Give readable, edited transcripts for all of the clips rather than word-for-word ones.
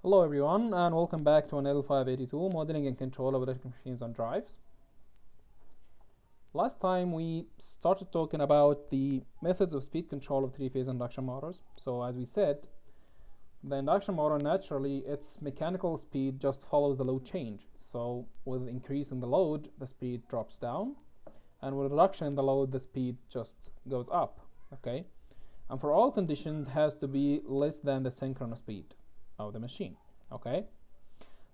Hello everyone, and welcome back to Untitled 582, Modeling and Control of Electric Machines and Drives. Last time we started talking about the methods of speed control of three-phase induction motors. So as we said, the induction motor naturally, its mechanical speed just follows the load change. So with increase in the load, the speed drops down, and with reduction in the load, the speed just goes up, okay? And for all conditions, it has to be less than the synchronous speed of the machine, okay?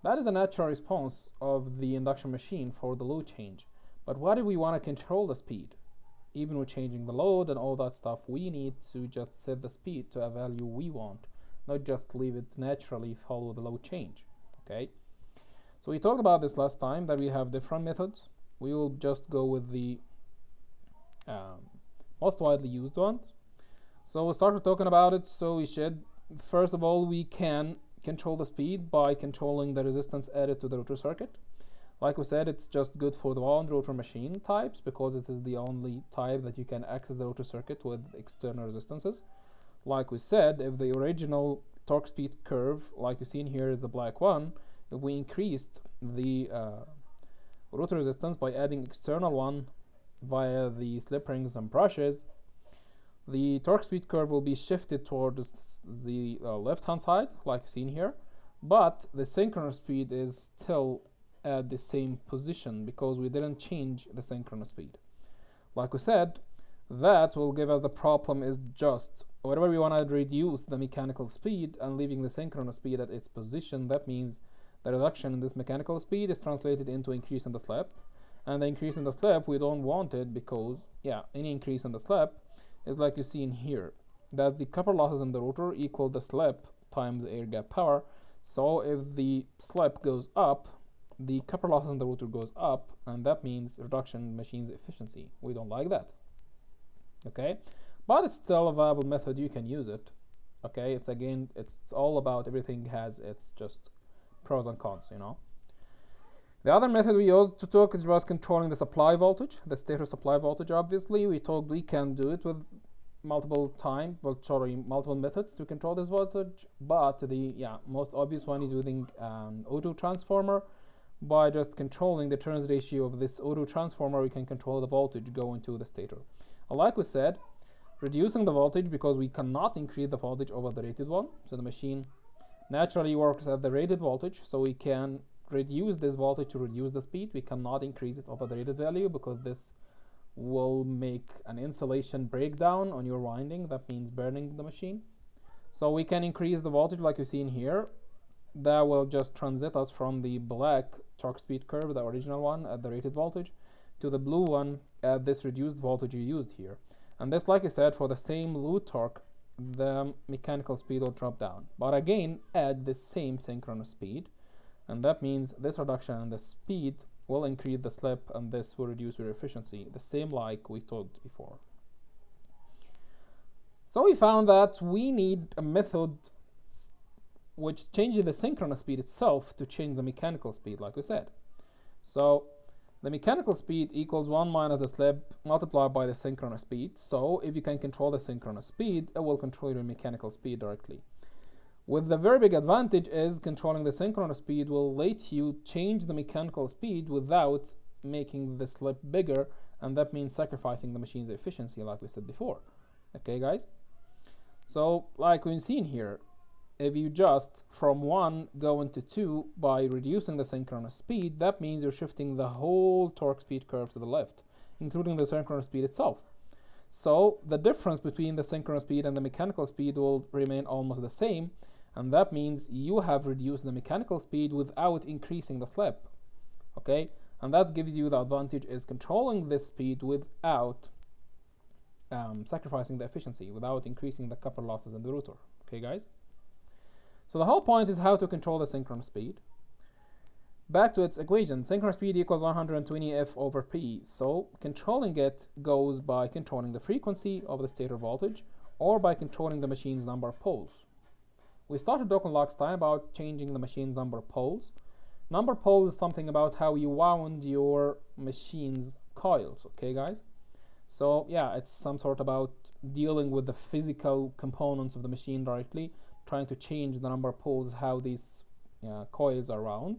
That is the natural response of the induction machine for the load change. But what if we want to control the speed? Even with changing the load and all that stuff, we need to just set the speed to a value we want, not just leave it naturally follow the load change, okay? So we talked about this last time, that we have different methods. We will just go with the most widely used ones. So we'll start talking about it. So we should, first of all, we can control the speed by controlling the resistance added to the rotor circuit. Like we said, it's just good for the wound rotor machine types because it is the only type that you can access the rotor circuit with external resistances. Like we said, if the original torque speed curve, like you see in here, is the black one, if we increased the rotor resistance by adding external one via the slip rings and brushes, the torque speed curve will be shifted towards the left hand side, like seen here, but the synchronous speed is still at the same position because we didn't change the synchronous speed. Like we said, that will give us the problem is just whenever we want to reduce the mechanical speed and leaving the synchronous speed at its position, that means the reduction in this mechanical speed is translated into increase in the slip, and the increase in the slip we don't want it because any increase in the slip is like you see in here, that the copper losses in the rotor equal the slip times the air gap power. So if the slip goes up, the copper losses in the rotor goes up, and that means reduction in machine's efficiency. We don't like that, okay? But it's still a viable method, you can use it, okay? It's all about everything has its just pros and cons, you know. The other method we used to talk is was controlling the supply voltage, the stator supply voltage. Obviously, we talked we can do it with multiple methods to control this voltage, but the most obvious one is using auto transformer. By just controlling the turns ratio of this auto transformer, we can control the voltage going to the stator. Like we said, reducing the voltage because we cannot increase the voltage over the rated one. So the machine naturally works at the rated voltage, so we can reduce this voltage to reduce the speed. We cannot increase it over the rated value because this will make an insulation breakdown on your winding. That means burning the machine. So we can increase the voltage like you see in here. That will just transit us from the black torque speed curve, the original one at the rated voltage, to the blue one at this reduced voltage you used here. And this, like I said, for the same load torque, the mechanical speed will drop down, but again at the same synchronous speed, and that means this reduction in the speed will increase the slip, and this will reduce your efficiency, the same like we talked before. So we found that we need a method which changes the synchronous speed itself to change the mechanical speed, like we said. So the mechanical speed equals 1 minus the slip multiplied by the synchronous speed. So if you can control the synchronous speed, it will control your mechanical speed directly. With the very big advantage is controlling the synchronous speed will let you change the mechanical speed without making the slip bigger, and that means sacrificing the machine's efficiency, like we said before. Okay, guys? So like we've seen here, if you just from 1 go into 2 by reducing the synchronous speed, that means you're shifting the whole torque speed curve to the left, including the synchronous speed itself. So the difference between the synchronous speed and the mechanical speed will remain almost the same, and that means you have reduced the mechanical speed without increasing the slip, okay? And that gives you the advantage is controlling this speed without sacrificing the efficiency, without increasing the copper losses in the rotor, okay, guys? So the whole point is how to control the synchronous speed. Back to its equation, synchronous speed equals 120 F over P. So controlling it goes by controlling the frequency of the stator voltage or by controlling the machine's number of poles. We started talking last time about changing the machine's number of poles. Number of poles is something about how you wound your machine's coils, okay, guys? So it's some sort about dealing with the physical components of the machine directly, trying to change the number of poles, how these coils are wound.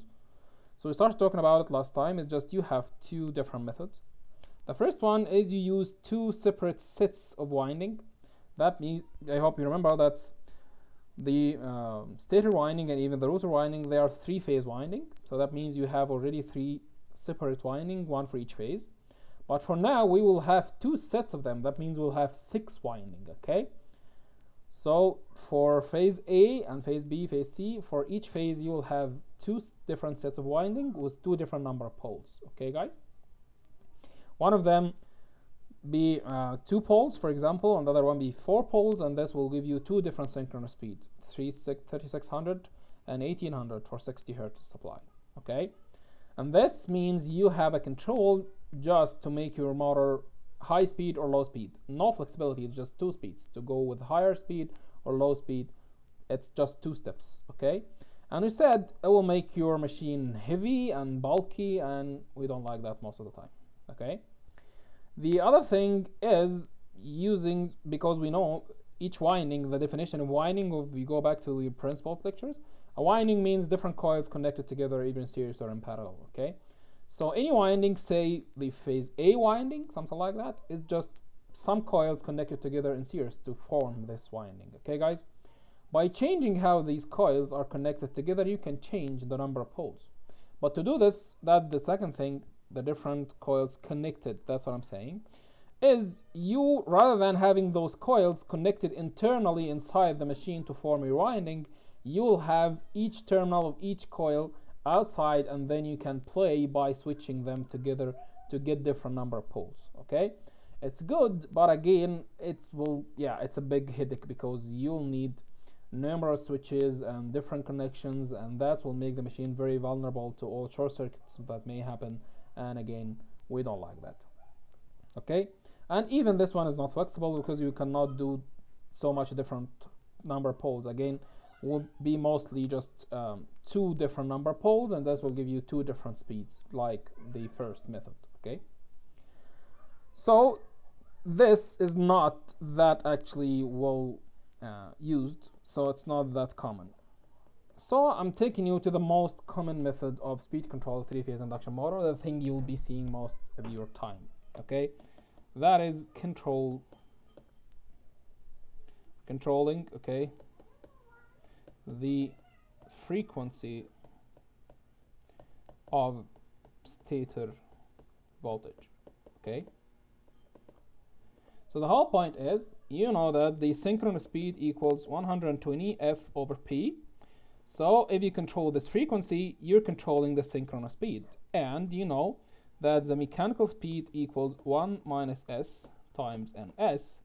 So we started talking about it last time. It's just you have two different methods. The first one is you use two separate sets of winding. That means, I hope you remember, that's the stator winding and even the rotor winding. They are three-phase winding. So that means you have already three separate winding, one for each phase. But for now, we will have two sets of them. That means we'll have 6 winding, okay? So for phase A and phase B, phase C, for each phase you will have two different sets of winding with two different number of poles, okay guys? One of them be 2 poles, for example, and the other one be 4 poles, and this will give you two different synchronous speeds, 3600 and 1800 for 60 hertz supply, okay? And this means you have a control just to make your motor high speed or low speed. No flexibility, it's just 2 speeds. To go with higher speed or low speed, it's just 2 steps, okay? And we said it will make your machine heavy and bulky, and we don't like that most of the time, okay? The other thing is using, because we know each winding, the definition of winding, if we go back to the principal lectures, a winding means different coils connected together either in series or in parallel, okay? So any winding, say the phase A winding, something like that, is just some coils connected together in series to form this winding, okay guys? By changing how these coils are connected together, you can change the number of poles. But to do this, that's the second thing, the different coils connected, that's what I'm saying, is you, rather than having those coils connected internally inside the machine to form your winding, you'll have each terminal of each coil outside, and then you can play by switching them together to get different number of poles, okay? It's good, but again, it's a big headache because you'll need numerous switches and different connections, and that will make the machine very vulnerable to all short circuits that may happen, and again, we don't like that, okay? And even this one is not flexible because you cannot do so much different number of poles. Again, would be mostly just 2 different number poles, and this will give you 2 different speeds like the first method, okay? So this is not that actually well used, so it's not that common. So I'm taking you to the most common method of speed control 3-phase induction motor, the thing you'll be seeing most of your time, okay? That is controlling, okay, the frequency of stator voltage, okay? So the whole point is, you know that the synchronous speed equals 120 F over P. So if you control this frequency, you're controlling the synchronous speed. And you know that the mechanical speed equals 1 minus S times Ns.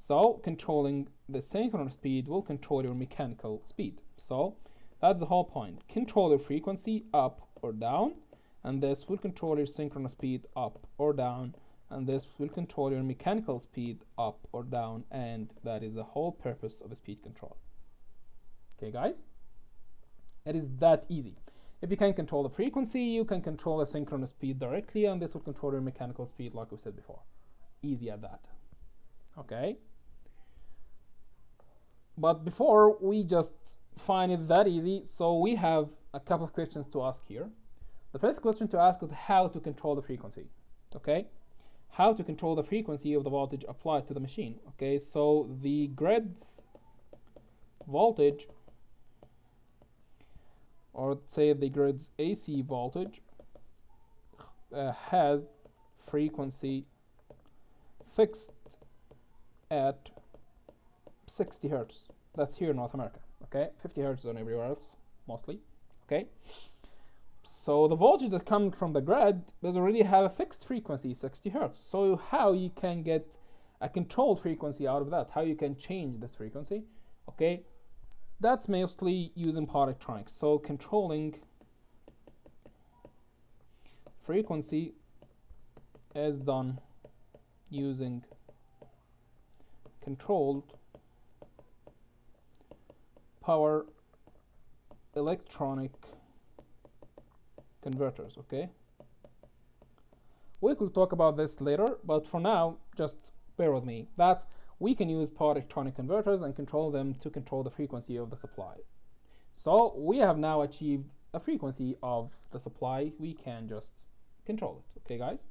So controlling the synchronous speed will control your mechanical speed. So that's the whole point. Control your frequency up or down, and this will control your synchronous speed up or down, and this will control your mechanical speed up or down, and that is the whole purpose of a speed control. Okay guys? It is that easy. If you can control the frequency, you can control the synchronous speed directly, and this will control your mechanical speed like we said before. Easy at that. Okay? But before we just find it that easy, so we have a couple of questions to ask here. The first question to ask is how to control the frequency, okay? How to control the frequency of the voltage applied to the machine, okay? So the grid's voltage, or say the grid's AC voltage, has frequency fixed at 60 hertz. That's here in North America, okay? 50 hertz on everywhere else, mostly, okay? So the voltage that comes from the grid does already have a fixed frequency, 60 hertz. So how you can get a controlled frequency out of that, how you can change this frequency, okay? That's mostly using power electronics. So controlling frequency is done using controlled power electronic converters, okay? We could talk about this later, but for now, just bear with me. That's we can use power electronic converters and control them to control the frequency of the supply. So we have now achieved a frequency of the supply. We can just control it. Okay, guys?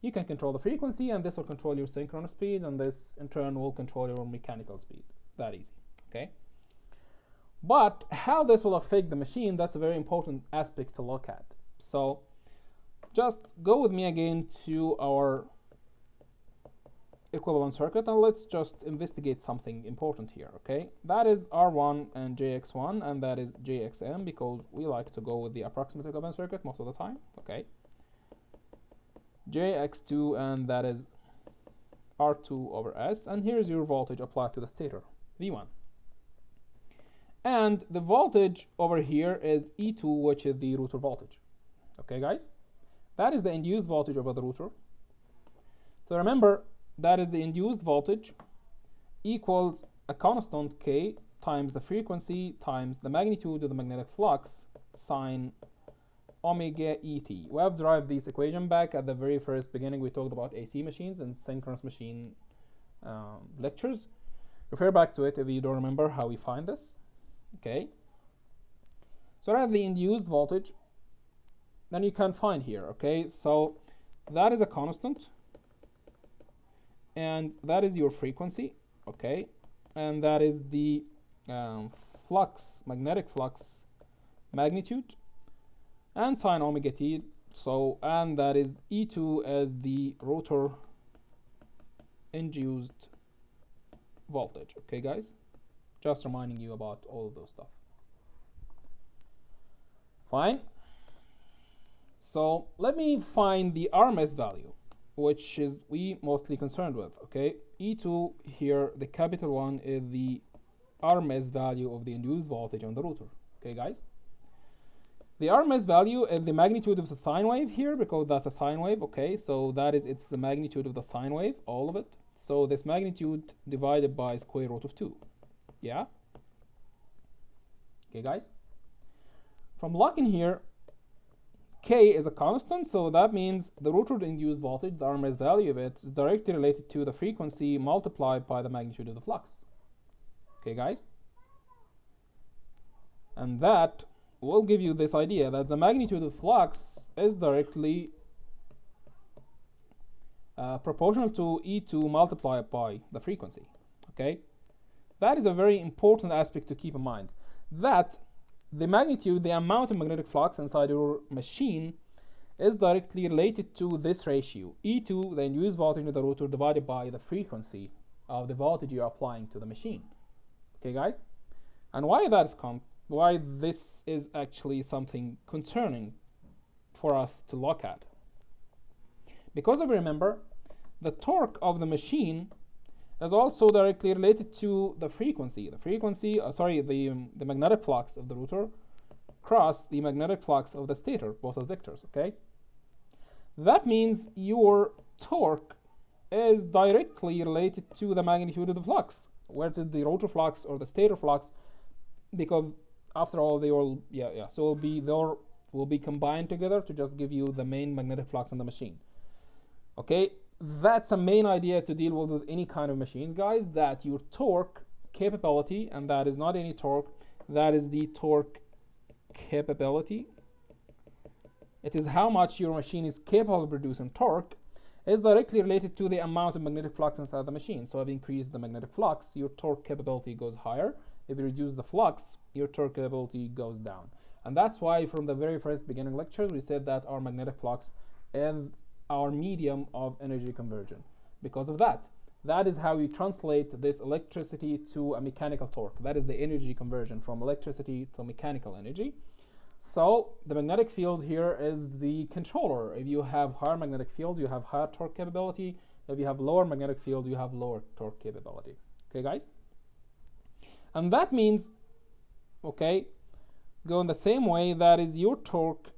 You can control the frequency, and this will control your synchronous speed, and this in turn will control your mechanical speed. That easy. Okay? But how this will affect the machine, that's a very important aspect to look at. So just go with me again to our equivalent circuit, and let's just investigate something important here. Okay, that is R1 and JX1, and that is JXM, because we like to go with the approximate equivalent circuit most of the time. Okay, JX2, and that is R2 over S, and here's your voltage applied to the stator, V1. And the voltage over here is E2, which is the rotor voltage. Okay, guys? That is the induced voltage over the rotor. So remember, that is the induced voltage equals a constant K times the frequency times the magnitude of the magnetic flux sine omega ET. We have derived this equation back at the very first beginning. We talked about AC machines and synchronous machine lectures. Refer back to it if you don't remember how we find this. Okay, so I have the induced voltage, then you can find here. Okay, so that is a constant, and that is your frequency. Okay, and that is the flux, magnetic flux magnitude, and sine omega t. So, and that is E2 as the rotor induced voltage. Okay, guys? Just reminding you about all of those stuff. Fine. So let me find the RMS value, which is we mostly concerned with. Okay, E2 here, the capital one, is the RMS value of the induced voltage on the rotor. Okay, guys. The RMS value is the magnitude of the sine wave here, because that's a sine wave. Okay, so that is, it's the magnitude of the sine wave, all of it. So this magnitude divided by square root of 2. Yeah? Okay, guys? From locking here, K is a constant, so that means the rotor-induced voltage, the RMS value of it, is directly related to the frequency multiplied by the magnitude of the flux. Okay, guys? And that will give you this idea that the magnitude of flux is directly proportional to E2 multiplied by the frequency. Okay? That is a very important aspect to keep in mind. That the magnitude, the amount of magnetic flux inside your machine, is directly related to this ratio, E2, the induced voltage of the rotor, divided by the frequency of the voltage you're applying to the machine. Okay, guys? And why that is why this is actually something concerning for us to look at. Because if you remember, the torque of the machine is also directly related to the frequency. The magnetic flux of the rotor cross the magnetic flux of the stator, both as vectors, okay? That means your torque is directly related to the magnitude of the flux, whether it's the rotor flux or the stator flux, because after all, they all, so they will be combined together to just give you the main magnetic flux in the machine. Okay? That's a main idea to deal with any kind of machine, guys, that your torque capability, and that is not any torque, that is the torque capability. It is how much your machine is capable of producing torque, is directly related to the amount of magnetic flux inside the machine. So if you increase the magnetic flux, your torque capability goes higher. If you reduce the flux, your torque capability goes down. And that's why from the very first beginning lectures, we said that our magnetic flux is our medium of energy conversion. Because of that, that is how we translate this electricity to a mechanical torque. That is the energy conversion from electricity to mechanical energy. So the magnetic field here is the controller. If you have higher magnetic field, you have higher torque capability. If you have lower magnetic field, you have lower torque capability. Okay, guys? And that means, okay, go in the same way, that is your torque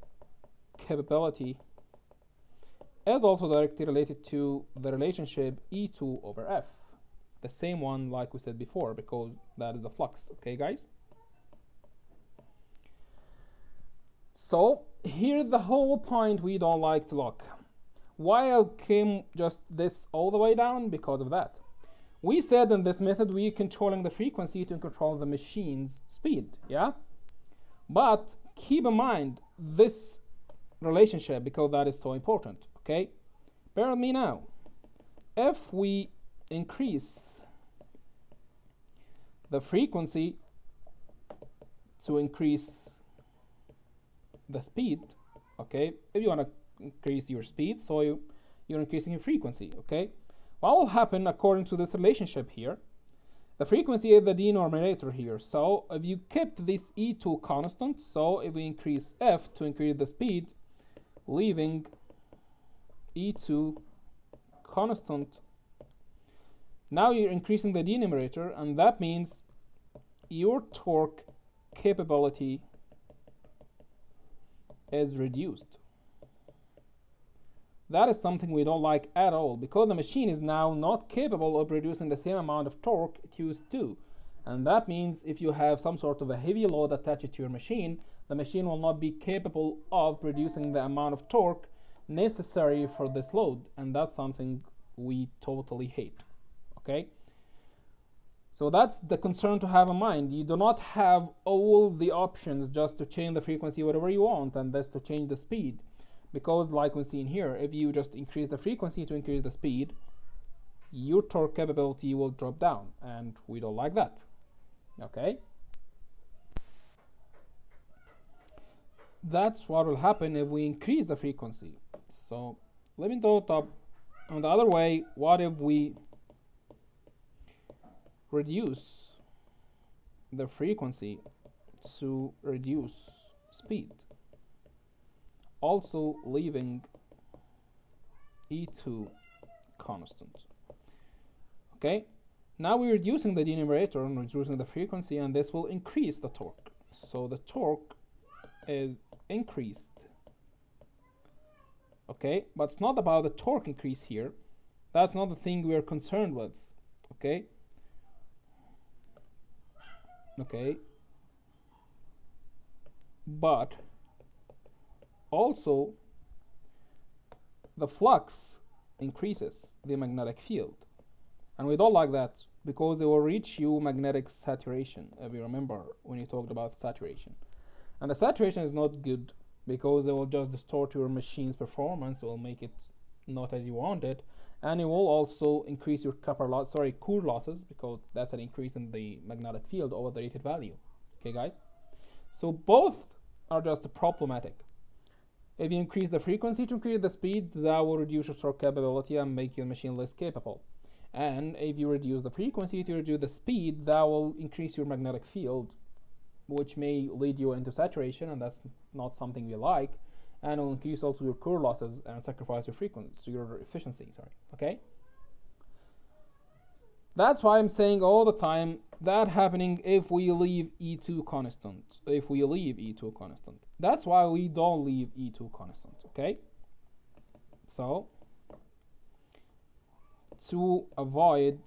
capability is also directly related to the relationship E2 over F. The same one like we said before, because that is the flux. Okay, guys? So here's the whole point we don't like to look. Why I came just this all the way down? Because of that. We said in this method we're controlling the frequency to control the machine's speed, yeah? But keep in mind this relationship because that is so important, okay? Bear with me now. If we increase the frequency to increase the speed, okay? If you want to increase your speed, so you're increasing your frequency, okay? What will happen according to this relationship here? The frequency is the denominator here. So if you kept this E2 constant, so if we increase F to increase the speed, leaving E2 constant, now you're increasing the denominator, and that means your torque capability is reduced. That is something we don't like at all, because the machine is now not capable of producing the same amount of torque it used to. And that means if you have some sort of a heavy load attached to your machine, the machine will not be capable of producing the amount of torque necessary for this load. And that's something we totally hate, okay? So that's the concern to have in mind. You do not have all the options just to change the frequency whatever you want and that's to change the speed. Because like we see in here, if you just increase the frequency to increase the speed, your torque capability will drop down, and we don't like that, okay? That's what will happen if we increase the frequency. So let me throw it up on the other way. What if we reduce the frequency to reduce speed, also leaving E2 constant? Okay, now we're reducing the denominator and reducing the frequency, and this will increase the torque. So the torque is increased, okay? But it's not about the torque increase here. That's not the thing we're concerned with, okay? Okay, but also the flux increases the magnetic field, and we don't like that because it will reach you magnetic saturation, if you remember when you talked about saturation. And the saturation is not good because it will just distort your machine's performance. It will make it not as you want it, and it will also increase your core losses, because that's an increase in the magnetic field over the rated value. Okay, guys? So both are just problematic. If you increase the frequency to increase the speed, that will reduce your torque capability and make your machine less capable. And if you reduce the frequency to reduce the speed, that will increase your magnetic field, which may lead you into saturation, and that's not something we like. And it will increase also your core losses and sacrifice your frequency, so your efficiency, okay? That's why I'm saying all the time that happening if we leave E2 constant. That's why we don't leave E2 constant, okay? So, to avoid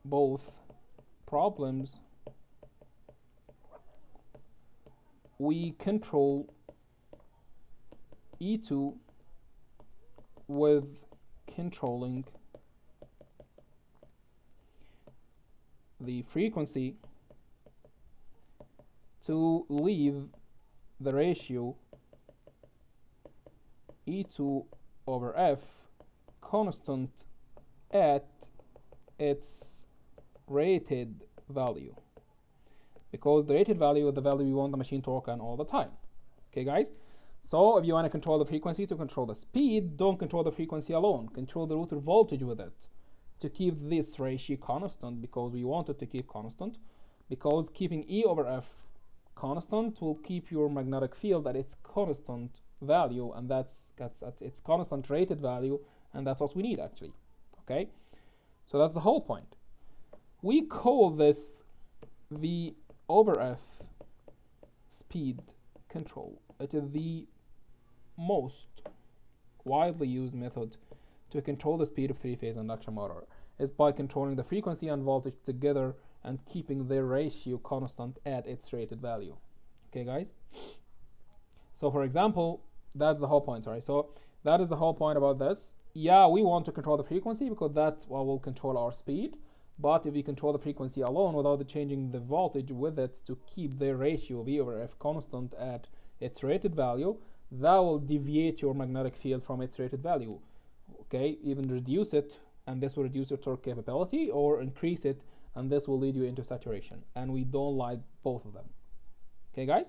both problems, we control E2 with controlling the frequency to leave the ratio E2 over F constant at its rated value, because the rated value is the value we want the machine to work on all the time. Okay, guys? So if you want to control the frequency to control the speed, don't control the frequency alone. Control the rotor voltage with it to keep this ratio constant, because we want it to keep constant, because keeping E over F constant will keep your magnetic field at its constant value, and that's its constant rated value, and that's what we need actually. Okay, so that's the whole point. We call this V over F speed control. It is the most widely used method to control the speed of three-phase induction motor, is by controlling the frequency and voltage together and keeping their ratio constant at its rated value. Okay, guys? So for example, that's the whole point, So that is the whole point about this. yeah, we want to control the frequency because that's what will control our speed. But if we control the frequency alone without changing the voltage with it to keep the ratio V over F constant at its rated value, that will deviate your magnetic field from its rated value. Okay, even reduce it, and this will reduce your torque capability, or increase it, and this will lead you into saturation. And we don't like both of them. Okay, guys?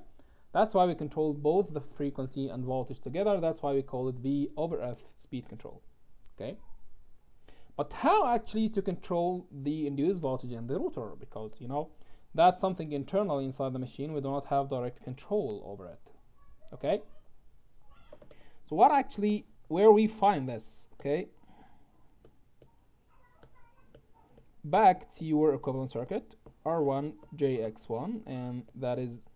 That's why we control both the frequency and voltage together. That's why we call it V over F speed control. Okay? But how actually to control the induced voltage in the rotor? Because, you know, that's something internally inside the machine. We do not have direct control over it. Okay? So what actually, where we find this? Okay? Back to your equivalent circuit, R1 JX1, and that is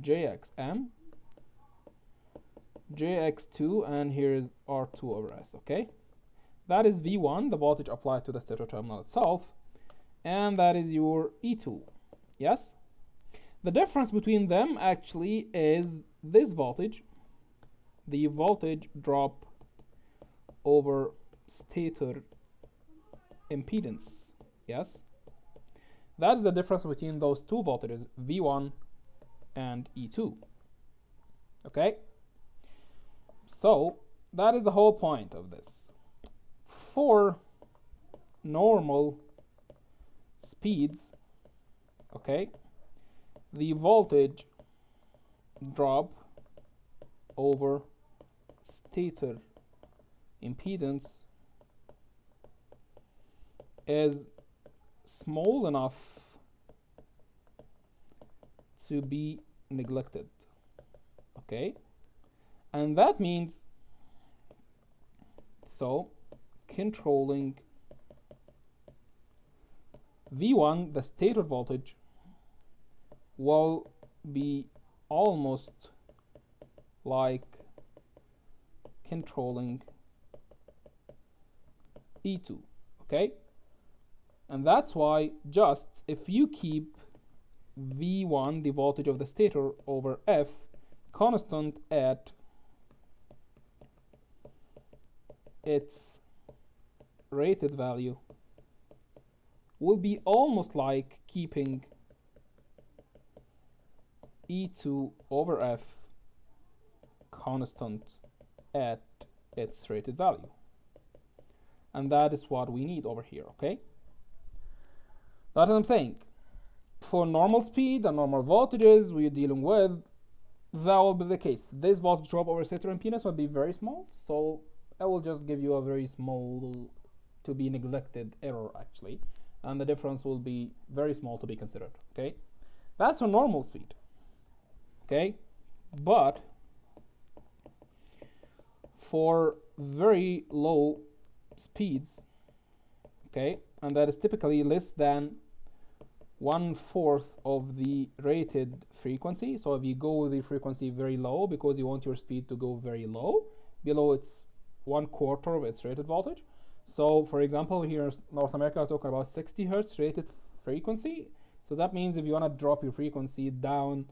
JXM, JX2, and here is R2 over S. Okay, that is V1, the voltage applied to the stator terminal itself, and that is your E2. Yes, the difference between them actually is this voltage, the voltage drop over stator impedance. Yes, that's the difference between those two voltages, V1 and E2. Okay, so that is the whole point of this. For normal speeds, okay, the voltage drop over stator impedance is small enough to be neglected. Okay, and that means, so controlling V1, the stator voltage, will be almost like controlling E2. Okay, and that's why just if you keep V1, the voltage of the stator, over F constant at its rated value, will be almost like keeping E2 over F constant at its rated value. And that is what we need over here. Okay, that's what I'm saying. For normal speed and normal voltages we're dealing with, that will be the case. This voltage drop over stator impedance will be very small, so I will just give you a very small to be neglected error actually, and the difference will be very small to be considered. Okay, that's for normal speed. Okay, but for very low speeds, okay, and that is typically less than 1/4 of the rated frequency. So if you go with the frequency very low because you want your speed to go very low, below its 1/4 of its rated voltage. So for example, here in North America, we're talking about 60 hertz rated frequency. So that means if you want to drop your frequency down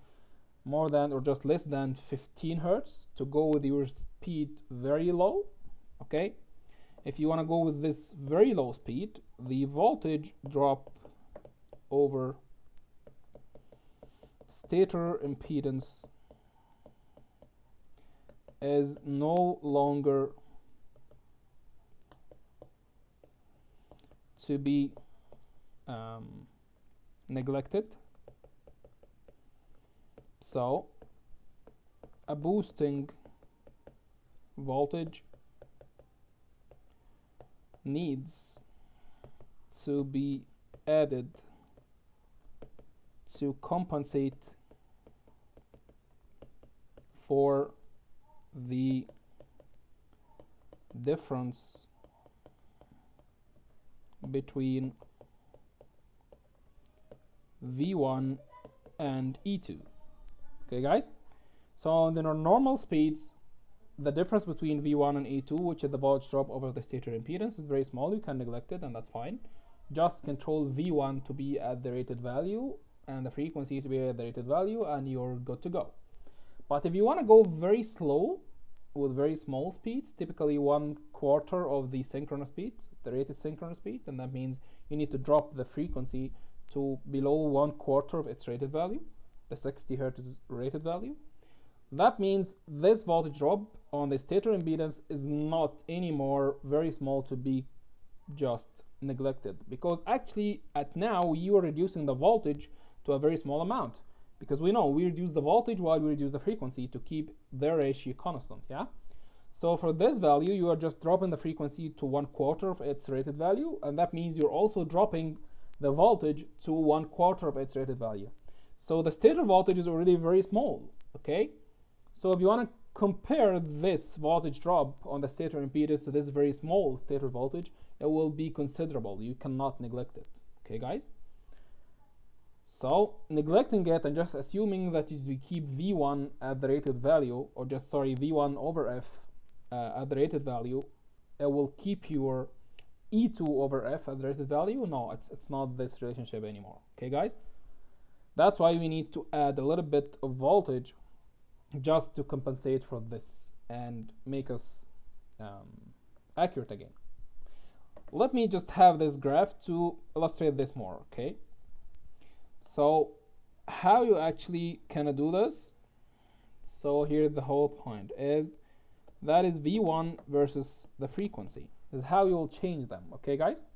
more than or just less than 15 hertz to go with your speed very low, okay, if you want to go with this very low speed, the voltage drop over stator impedance is no longer to be neglected. So a boosting voltage needs to be added to compensate for the difference between V1 and E2. Okay, guys? So in the normal speeds, the difference between V1 and E2, which is the voltage drop over the stator impedance, is very small. You can neglect it, and that's fine. Just control V1 to be at the rated value and the frequency to be at the rated value, and you're good to go. But if you want to go very slow, with very small speeds, typically 1/4 of the synchronous speed, the rated synchronous speed, and that means you need to drop the frequency to below 1/4 of its rated value, the 60 hertz rated value. That means this voltage drop on the stator impedance is not anymore very small to be just neglected, because actually at now you are reducing the voltage to a very small amount, because we know we reduce the voltage while we reduce the frequency to keep their ratio constant. Yeah, so for this value you are just dropping the frequency to 1/4 of its rated value, and that means you're also dropping the voltage to 1/4 of its rated value. So the stator voltage is already very small. Okay, so if you want to compare this voltage drop on the stator impedance to this very small stator voltage, it will be considerable. You cannot neglect it. Okay, guys? So neglecting it and just assuming that you keep V1 at the rated value, or just V1 over F at the rated value, it will keep your E2 over F at the rated value. No, it's not this relationship anymore. Okay, guys? That's why we need to add a little bit of voltage just to compensate for this and make us accurate again. Let me just have this graph to illustrate this more. Okay, so how you actually can do this? So here the whole point is that is V1 versus the frequency. This is how you will change them. Okay, guys?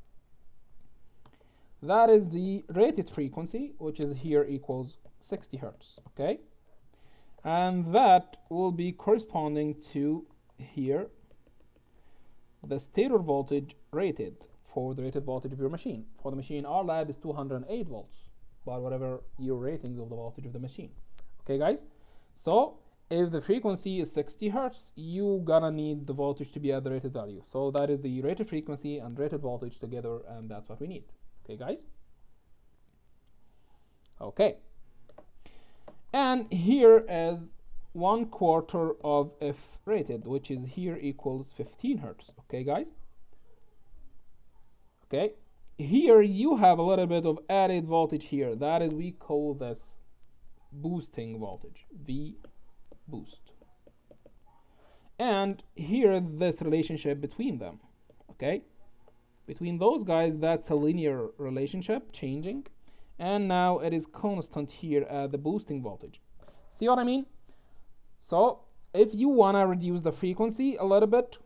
That is the rated frequency, which is here equals 60 hertz. Okay, and that will be corresponding to here the stator voltage rated for the rated voltage of your machine. For the machine, our lab is 208 volts, but whatever your ratings of the voltage of the machine. Okay, guys? So if the frequency is 60 hertz, you gonna need the voltage to be at the rated value. So that is the rated frequency and rated voltage together, and that's what we need. Okay, guys? Okay. And here is 1/4 of F rated, which is here equals 15 hertz. Okay, guys? Okay. Here you have a little bit of added voltage here. That is, we call this boosting voltage, V boost. And here this relationship between them. Okay? Between those guys, that's a linear relationship changing. And now it is constant here at the boosting voltage. See what I mean? So if you want to reduce the frequency a little bit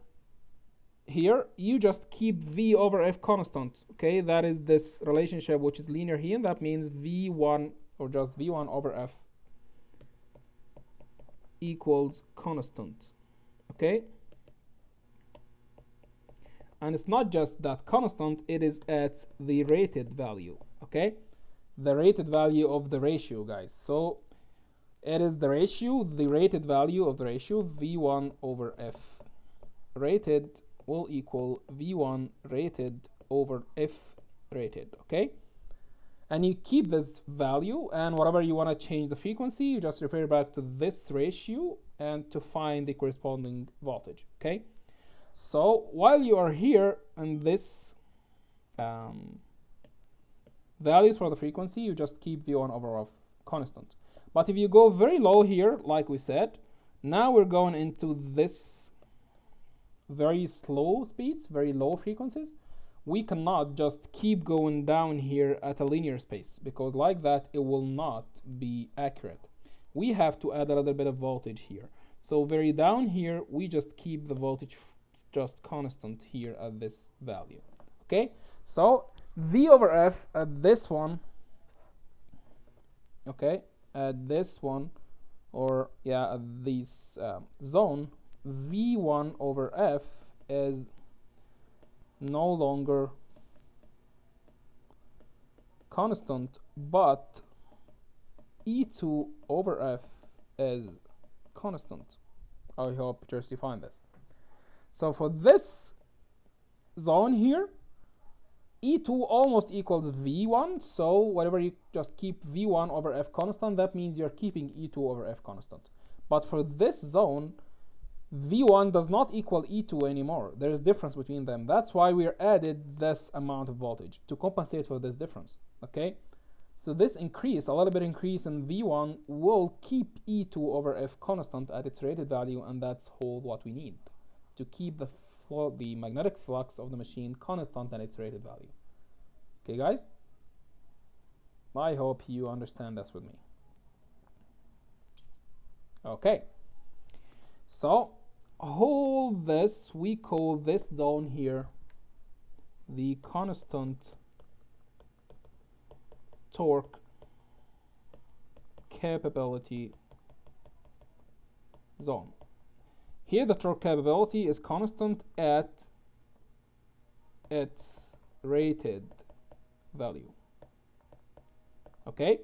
here, you just keep V over F constant. Okay, that is this relationship which is linear here, and that means V1, or just V1 over F, equals constant. Okay, and it's not just that constant, it is at the rated value. Okay, the rated value of the ratio, guys. So it is the ratio, the rated value of the ratio, V1 over F rated will equal V1 rated over F rated. Okay, and you keep this value, and whatever you want to change the frequency, you just refer back to this ratio and to find the corresponding voltage. Okay, so while you are here and this values for the frequency, you just keep V1 over F constant. But if you go very low here, like we said, now we're going into this very slow speeds, very low frequencies. We cannot just keep going down here at a linear space, because like that it will not be accurate. We have to add a little bit of voltage here. So very down here, we just keep the voltage just constant here at this value. Okay, so V over F at this one, okay, at this one, or yeah, at this zone, V1 over F is no longer constant, but E2 over F is constant. I hope just you find this. So for this zone here, E2 almost equals V1, so whatever you just keep V1 over F constant, that means you're keeping E2 over F constant. But for this zone, V1 does not equal E2 anymore. There is difference between them. That's why we added this amount of voltage to compensate for this difference. Okay, So this increase, a little bit increase in V1, will keep E2 over F constant at its rated value, and that's all what we need to keep the magnetic flux of the machine constant at its rated value. Okay, guys? I hope you understand this with me. Okay. So, all this, we call this zone here the constant torque capability zone. Here the torque capability is constant at its rated value. Okay?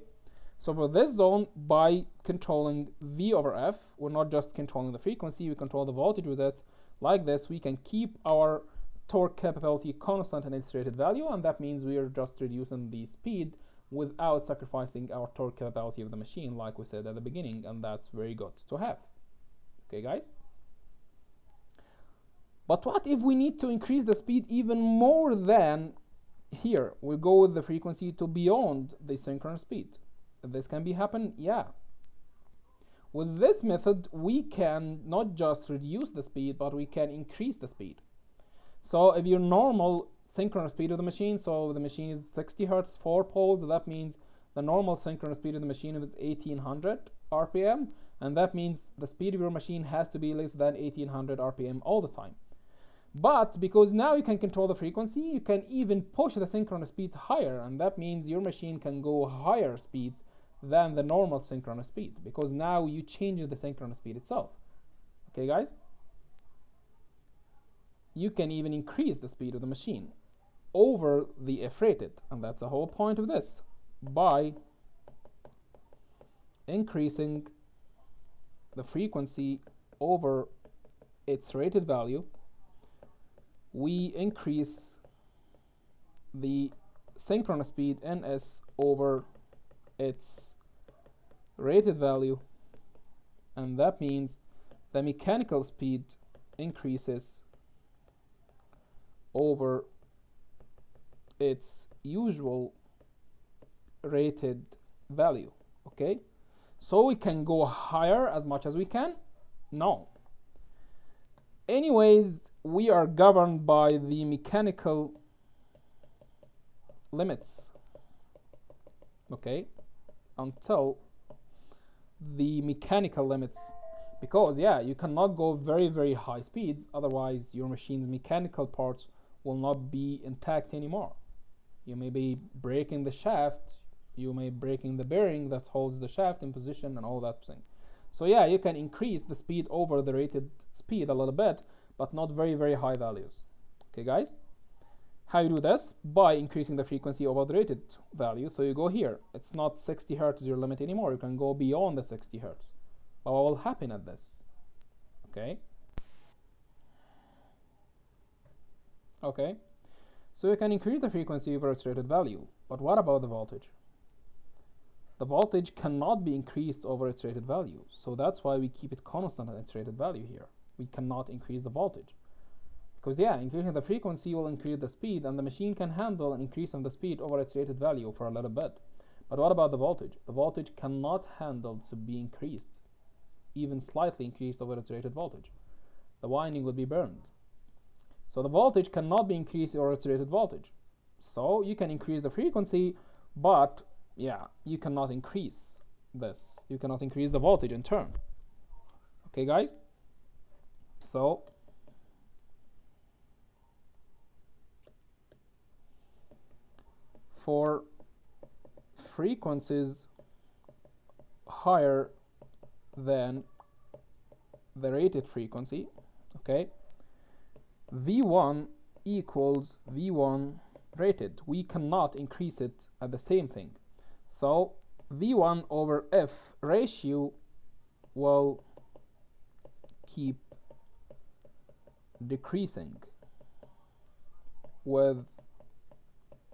So for this zone, by controlling V over F, we're not just controlling the frequency, we control the voltage with it. Like this, we can keep our torque capability constant at its rated value, and that means we are just reducing the speed without sacrificing our torque capability of the machine, like we said at the beginning, and that's very good to have. Okay, guys? But what if we need to increase the speed even more than here? We go with the frequency to beyond the synchronous speed. This can be happen, yeah. With this method, we can not just reduce the speed, but we can increase the speed. So if your normal synchronous speed of the machine, so the machine is 60 hertz, 4 poles, that means the normal synchronous speed of the machine is 1800 RPM, and that means the speed of your machine has to be less than 1800 RPM all the time. But because now you can control the frequency, you can even push the synchronous speed higher, and that means your machine can go higher speeds than the normal synchronous speed, because now you change the synchronous speed itself. Okay, guys? You can even increase the speed of the machine over the F rated, and that's the whole point of this. By increasing the frequency over its rated value, we increase the synchronous speed Ns over its rated value, and that means the mechanical speed increases over its usual rated value. Okay, so we can go higher as much as we can? No. Anyways, we are governed by the mechanical limits, okay, until the mechanical limits, because yeah, you cannot go very, very high speeds, otherwise your machine's mechanical parts will not be intact anymore. You may be breaking the shaft, you may be breaking the bearing that holds the shaft in position and all that thing. So yeah, you can increase the speed over the rated speed a little bit, but not very, very high values. Okay, guys? How you do this? By increasing the frequency over the rated value. So you go here. It's not 60 hertz your limit anymore. You can go beyond the 60 hertz. But what will happen at this? Okay? Okay. So you can increase the frequency over its rated value. But what about the voltage? The voltage cannot be increased over its rated value. So that's why we keep it constant at its rated value here. We cannot increase the voltage. Because yeah, increasing the frequency will increase the speed, and the machine can handle an increase in the speed over its rated value for a little bit. But what about the voltage? The voltage cannot handle to be increased, even slightly increased over its rated voltage. The winding would be burned. So the voltage cannot be increased over its rated voltage. So you can increase the frequency, but yeah, you cannot increase this. You cannot increase the voltage in turn. Okay, guys? So for frequencies higher than the rated frequency, okay, V1 equals V1 rated. We cannot increase it at the same thing. So V1 over F ratio will keep decreasing with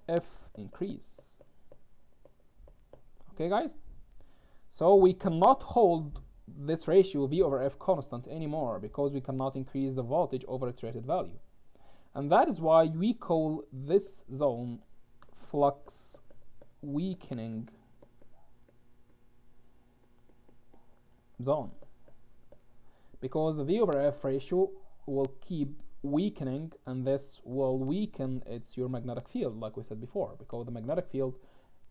F increase. Okay, guys? So we cannot hold this ratio V over F constant anymore, because we cannot increase the voltage over its rated value. And that is why we call this zone flux weakening zone, because the V over F ratio will keep weakening, and this will weaken your magnetic field, like we said before, because the magnetic field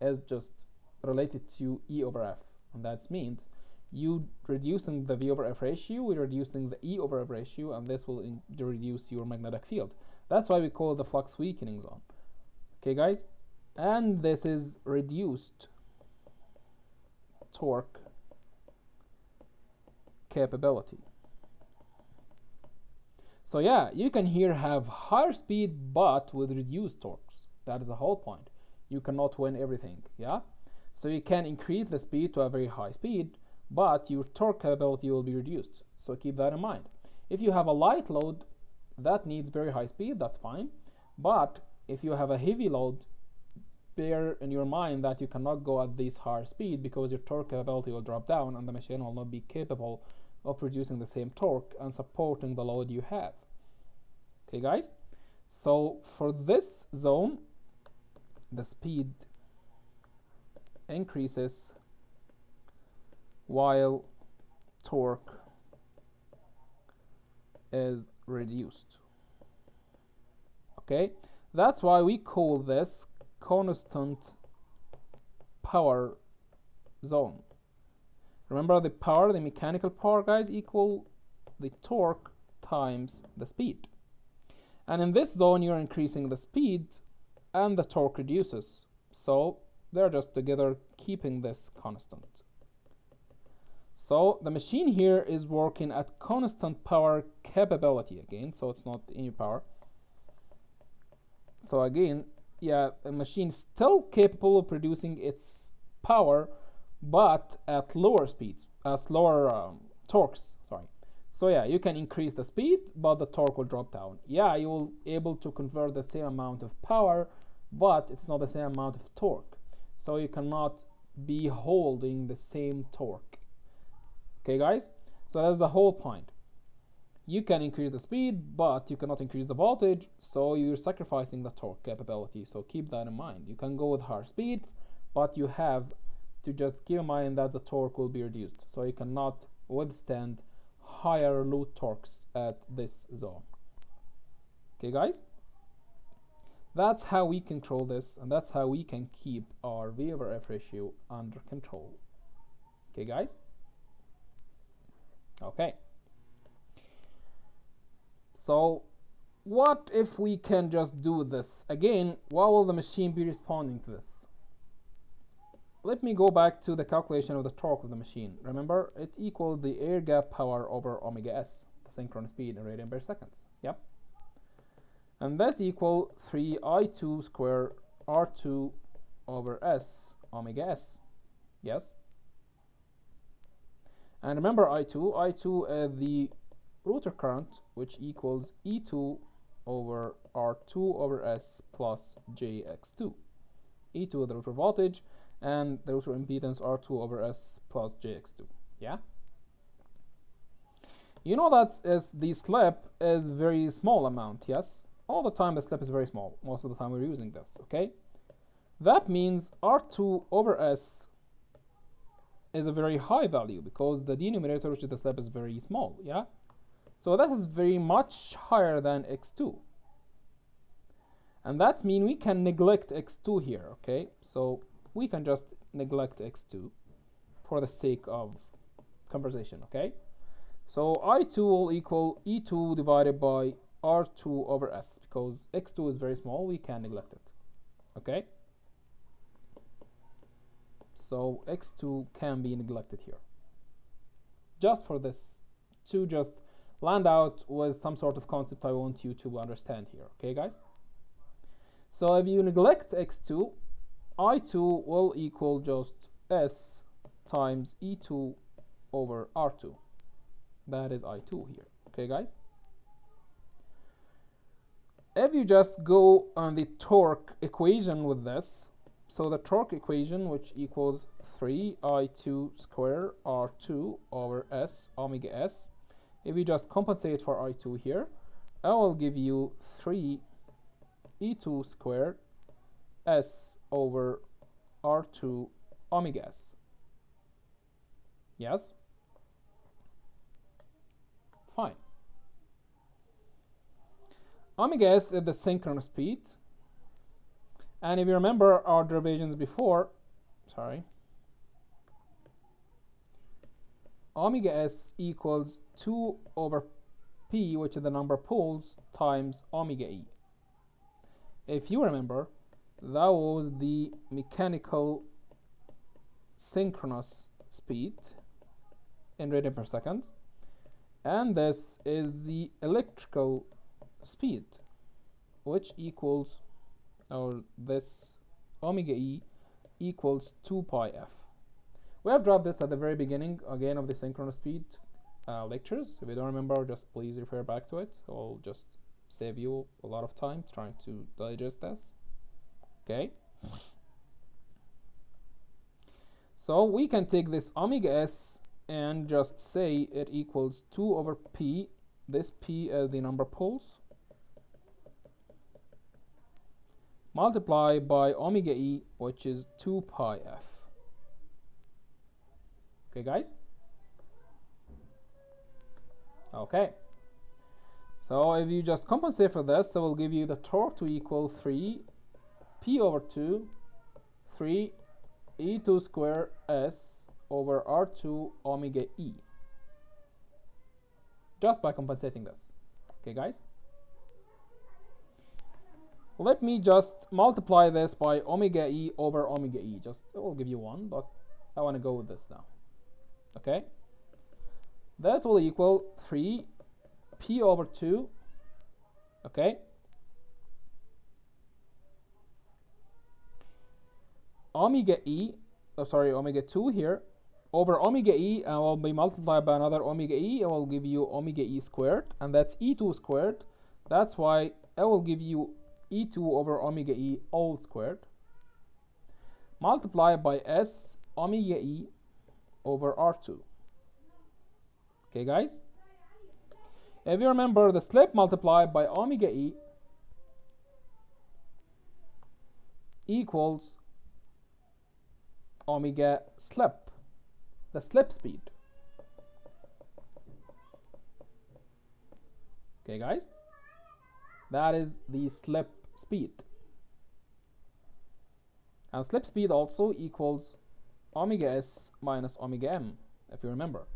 is just related to E over F, and that means you reducing the V over F ratio, you're reducing the E over F ratio, and this will reduce your magnetic field. That's why we call it the flux weakening zone. Okay, guys? And this is reduced torque capability. So yeah, you can here have higher speed but with reduced torques. That is the whole point. You cannot win everything, yeah? So you can increase the speed to a very high speed, but your torque capability will be reduced. So keep that in mind. If you have a light load that needs very high speed, that's fine. But if you have a heavy load, bear in your mind that you cannot go at this higher speed, because your torque capability will drop down and the machine will not be capable of producing the same torque and supporting the load you have. Okay, guys? So for this zone, the speed increases while torque is reduced. Okay, that's why we call this constant power zone. Remember, the power, the mechanical power, guys, equal the torque times the speed. And in this zone, you're increasing the speed and the torque reduces. So they're just together keeping this constant. So the machine here is working at constant power capability again, so it's not any power. So again, yeah, the machine is still capable of producing its power, but at lower speeds, at lower torques, sorry. So yeah, you can increase the speed, but the torque will drop down. Yeah, you will be able to convert the same amount of power, but it's not the same amount of torque. So you cannot be holding the same torque. Okay, guys? So that's the whole point. You can increase the speed, but you cannot increase the voltage, so you're sacrificing the torque capability. So keep that in mind. You can go with higher speeds, but you have to just keep in mind that the torque will be reduced. So you cannot withstand higher load torques at this zone. Okay, guys? That's how we control this, and that's how we can keep our V over F ratio under control. Okay, guys? Okay. So what if we can just do this? Again, what will the machine be responding to this? Let me go back to the calculation of the torque of the machine. Remember, it equals the air gap power over omega s, the synchronous speed in radian per seconds. Yep. And that's equal 3I2 square R2 over S omega s. Yes? And remember I2 is the rotor current, which equals E2 over R2 over S plus JX2. E2 is the rotor voltage, and the rotor impedance R2 over S plus JX2. Yeah? You know that the slip is very small amount, yes? All the time the slip is very small. Most of the time we're using this, okay? That means R2 over S is a very high value because the denominator, which is the slip, is very small, yeah? So that is very much higher than x2. And that means we can neglect x2 here, okay? So we can just neglect x2 for the sake of conversation, okay? So I2 will equal E2 divided by R2 over S, because x2 is very small, we can neglect it, okay? So x2 can be neglected here. Just for this, to just land out with some sort of concept I want you to understand here, okay, guys? So if you neglect x2, I2 will equal just S times E2 over R2. That is I2 here, okay, guys? If you just go on the torque equation with this, so the torque equation, which equals 3I2 square R2 over S omega S, if you just compensate for I2 here, I will give you 3 E2 squared S over R2 omega S. Yes? fine. Omega s is the synchronous speed. And if you remember our derivations before, omega s equals 2 over p, which is the number of poles, times omega e. If you remember, that was the mechanical synchronous speed in radian per second, and this is the electrical speed, which equals, or this omega e equals 2 pi f. We have dropped this at the very beginning again of the synchronous speed lectures. If you don't remember, just please refer back to it. I'll just save you a lot of time trying to digest this. Okay, so we can take this omega s and just say it equals 2 over p. This p is the number of poles, multiply by omega e, which is 2 pi f. Okay, guys? Okay. So if you just compensate for this, it will give you the torque to equal 3 p over 2, 3 e2 square s over r2 omega e. Just by compensating this. Okay, guys? Let me just multiply this by omega e over omega e. Just, it will give you 1, but I want to go with this now. Okay? This will equal 3 p over 2. Okay? Omega e, omega 2 here, over omega e, will be multiplied by another omega e. It will give you omega e squared, and that's e2 squared. That's why it will give you e2 over omega e all squared, multiplied by s omega e over r2. Okay, guys? If you remember, the slip multiplied by omega e equals omega slip, the slip speed. Okay, guys? That is the slip speed. And slip speed also equals omega s minus omega m, if you remember.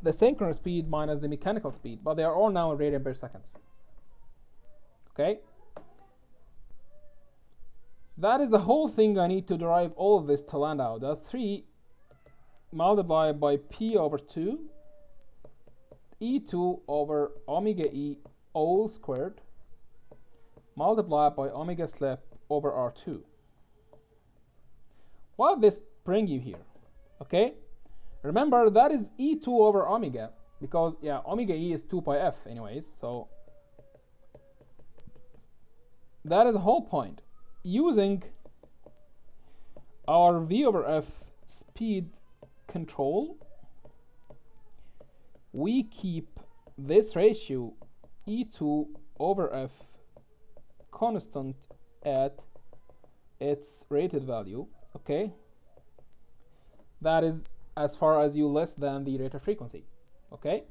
The synchronous speed minus the mechanical speed, but they are all now in radian per second. Okay? That is the whole thing I need to derive all of this to land out. That's 3 multiplied by p over 2, e2 over omega e all squared, multiplied by omega slip over r2. What does this bring you here? Okay? Remember, that is e2 over omega, because, yeah, omega e is 2 pi f anyways, so that is the whole point. Using our v over f speed control, we keep this ratio e2 over f constant at its rated value, okay? That is as far as you less than the rated frequency, okay?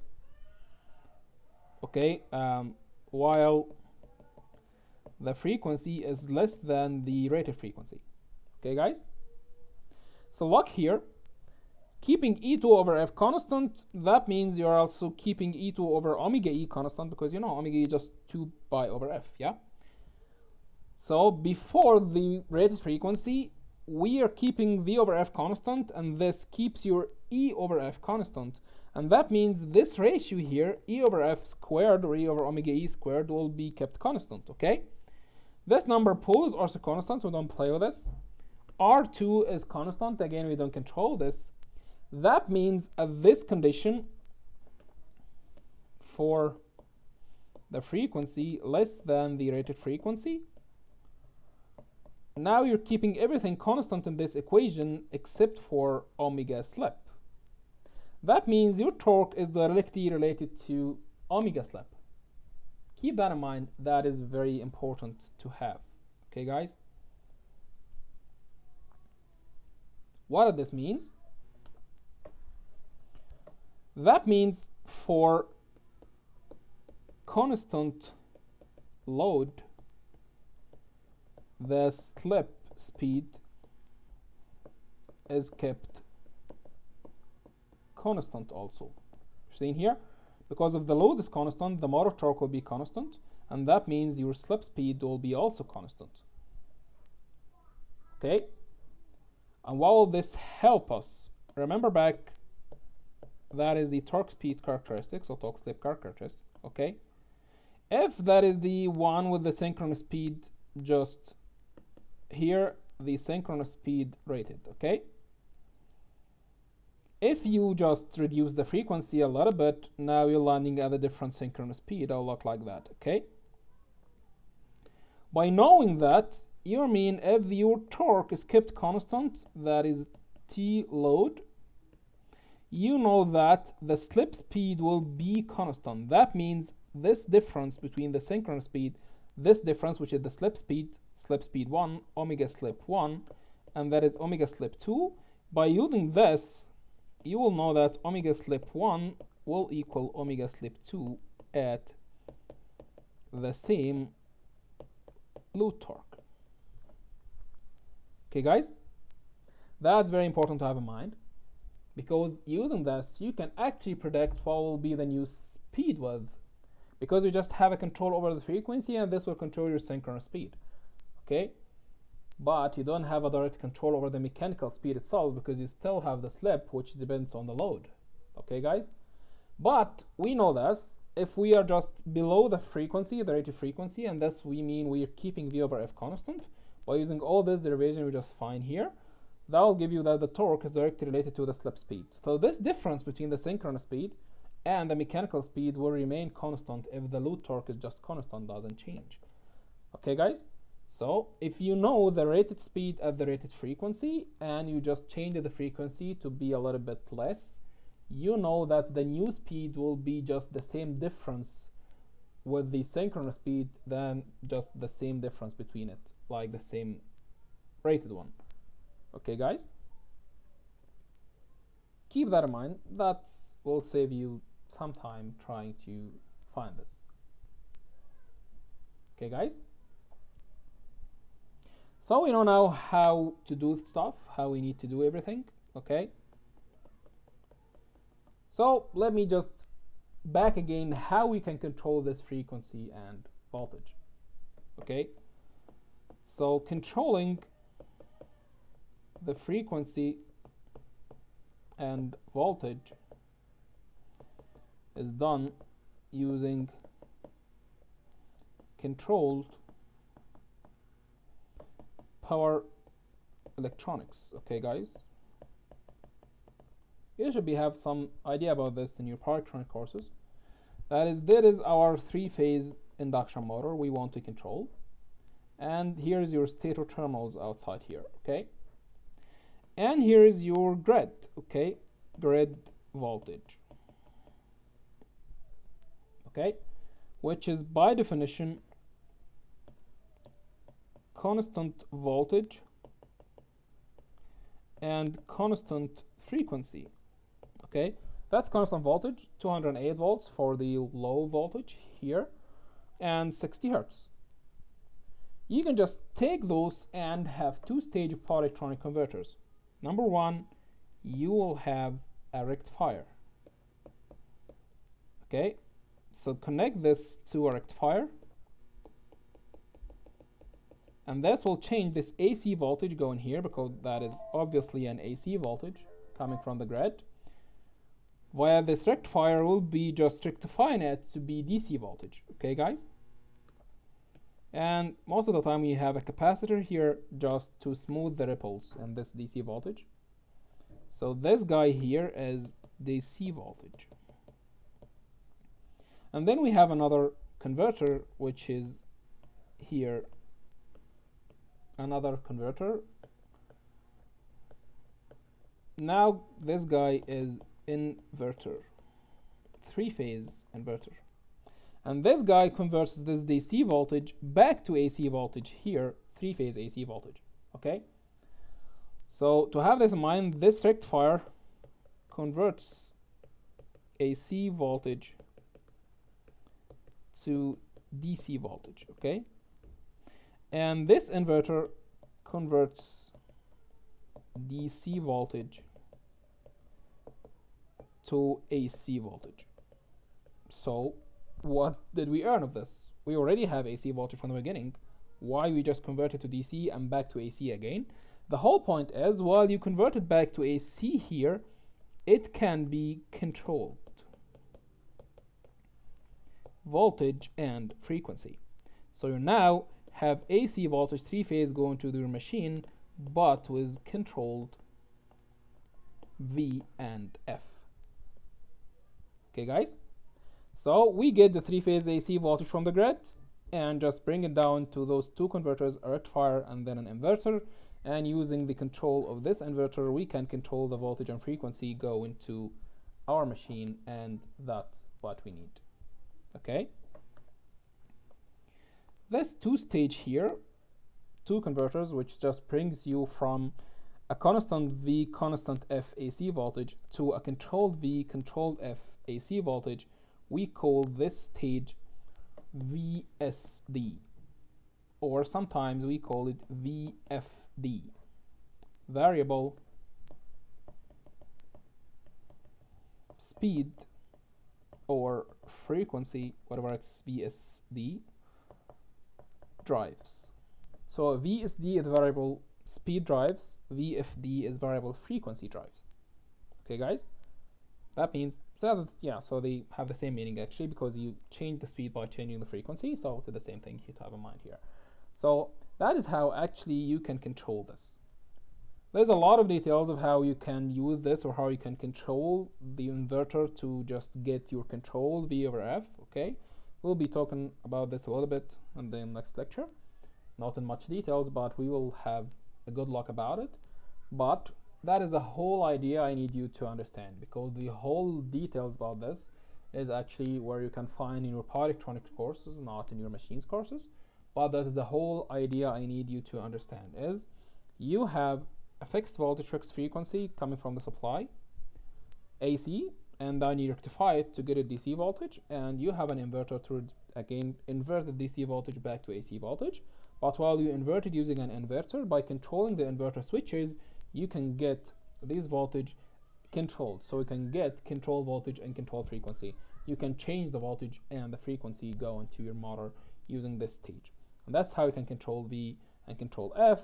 Okay, while the frequency is less than the rated frequency. Okay, guys? So look here, keeping e2 over f constant, that means you're also keeping e2 over omega e constant, because you know omega e is just 2 pi over f, yeah? So before the rated frequency, we are keeping v over f constant, and this keeps your e over f constant. And that means this ratio here, e over f squared or e over omega e squared, will be kept constant, okay? This number of poles are also constant, so don't play with this. R2 is constant, again, we don't control this. That means at this condition, for the frequency less than the rated frequency, now you're keeping everything constant in this equation except for omega slip. That means your torque is directly related to omega slip. Keep that in mind. That is very important to have. Okay, guys? What this means? That means for constant load, the slip speed is kept constant also. Seen here, because if the load is constant, the motor torque will be constant, and that means your slip speed will be also constant. Okay, and what will this help us? Remember back, that is the torque speed characteristics, or torque slip characteristic. Okay, if that is the one with the synchronous speed, just here the synchronous speed rated. Okay, if you just reduce the frequency a little bit, now you're landing at a different synchronous speed. It'll look like that. Okay, by knowing that, you mean if your torque is kept constant, that is T load, you know that the slip speed will be constant. That means this difference between the synchronous speed, this difference, which is the slip speed 1, omega slip 1, and that is omega slip 2, by using this, you will know that omega slip 1 will equal omega slip 2 at the same load torque. Okay, guys, that's very important to have in mind, because using this, you can actually predict what will be the new speed width, because you just have a control over the frequency, and this will control your synchronous speed. Okay, but you don't have a direct control over the mechanical speed itself, because you still have the slip, which depends on the load. Okay, guys, but we know this. If we are just below the frequency, the rated frequency, and this we mean we are keeping V over F constant, by using all this derivation we just find here, that will give you that the torque is directly related to the slip speed. So this difference between the synchronous speed and the mechanical speed will remain constant if the load torque is just constant, doesn't change. Okay, guys, so if you know the rated speed at the rated frequency and you just change the frequency to be a little bit less, you know that the new speed will be just the same difference with the synchronous speed than just the same difference between it, like the same rated one. Okay, guys, keep that in mind. That will save you some time trying to find this. Okay, guys, so we know now how to do stuff, how we need to do everything. Okay, so let me just back again how we can control this frequency and voltage. Okay, so controlling the frequency and voltage is done using controlled power electronics. Okay, guys, you should have some idea about this in your power electronic courses. That is, there is our three-phase induction motor we want to control, and here's your stator terminals outside here. Okay, and here is your grid. Okay, grid voltage. Okay, which is by definition constant voltage and constant frequency. Okay, that's constant voltage, 208 volts for the low voltage here, and 60 hertz. You can just take those and have two-stage power electronic converters. Number one, you will have a rectifier. Okay, so connect this to a rectifier, and this will change this AC voltage going here, because that is obviously an AC voltage coming from the grid. While this rectifier will be just rectifying it to be DC voltage. Okay, guys, and most of the time we have a capacitor here just to smooth the ripples in this DC voltage. So this guy here is DC voltage, and then we have another converter, which is here, another converter. Now this guy is inverter, three-phase inverter, and this guy converts this DC voltage back to AC voltage here, three-phase AC voltage. Okay, so to have this in mind, this rectifier converts AC voltage to DC voltage, okay? And this inverter converts DC voltage to AC voltage. So what did we earn of this? We already have AC voltage from the beginning. Why we just convert it to DC and back to AC again? The whole point is, while you convert it back to AC here, it can be controlled. Voltage and frequency. So you now have AC voltage 3-phase going to your machine, but with controlled V and F. Okay, guys? So we get the 3-phase AC voltage from the grid and just bring it down to those two converters, a rectifier and then an inverter. And using the control of this inverter, we can control the voltage and frequency go into our machine, and that's what we need. Okay? This two-stage here, two converters, which just brings you from a constant V, constant F AC voltage to a controlled V, controlled F AC voltage, we call this stage VSD, or sometimes we call it VFD, variable speed or frequency, whatever it's VSD drives. So VSD is variable speed drives, VFD is variable frequency drives. Okay, guys? That means, so they have the same meaning actually, because you change the speed by changing the frequency, so it's the same thing you have in mind here. So that is how actually you can control this. There's a lot of details of how you can use this or how you can control the inverter to just get your control V over F, okay? We'll be talking about this a little bit in the next lecture. Not in much details, but we will have a good look about it. But that is the whole idea I need you to understand, because the whole details about this is actually where you can find in your power electronics courses, not in your machines courses. But that is the whole idea I need you to understand, is you have a fixed voltage, fixed frequency coming from the supply, AC, and then you rectify it to get a DC voltage, and you have an inverter to again invert the DC voltage back to AC voltage. But while you invert it using an inverter, by controlling the inverter switches, you can get this voltage controlled. So you can get control voltage and control frequency. You can change the voltage and the frequency go into your motor using this stage. And that's how you can control V and control F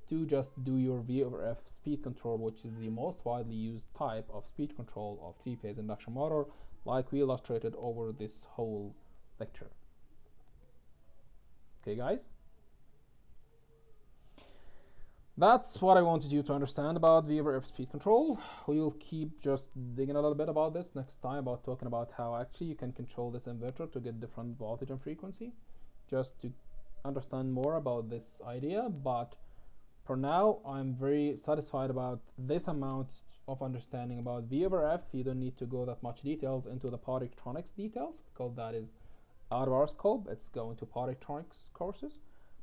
to just do your V over F speed control, which is the most widely used type of speed control of three-phase induction motor, like we illustrated over this whole lecture. Okay, guys? That's what I wanted you to understand about V over F speed control. We'll keep just digging a little bit about this next time, about talking about how actually you can control this inverter to get different voltage and frequency, just to understand more about this idea. But for now, I'm very satisfied about this amount of understanding about V over F. You don't need to go that much details into the power electronics details, because that is out of our scope. It's going to power electronics courses.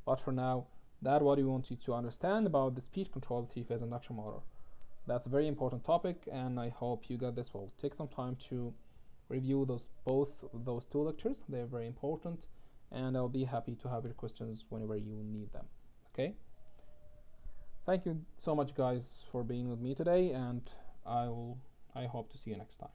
But for now, that's what we want you to understand about the speed control of three-phase induction motor. That's a very important topic, and I hope you got this. We'll take some time to review both of those two lectures. They're very important, and I'll be happy to have your questions whenever you need them. Okay? Thank you so much, guys, for being with me today, and I hope to see you next time.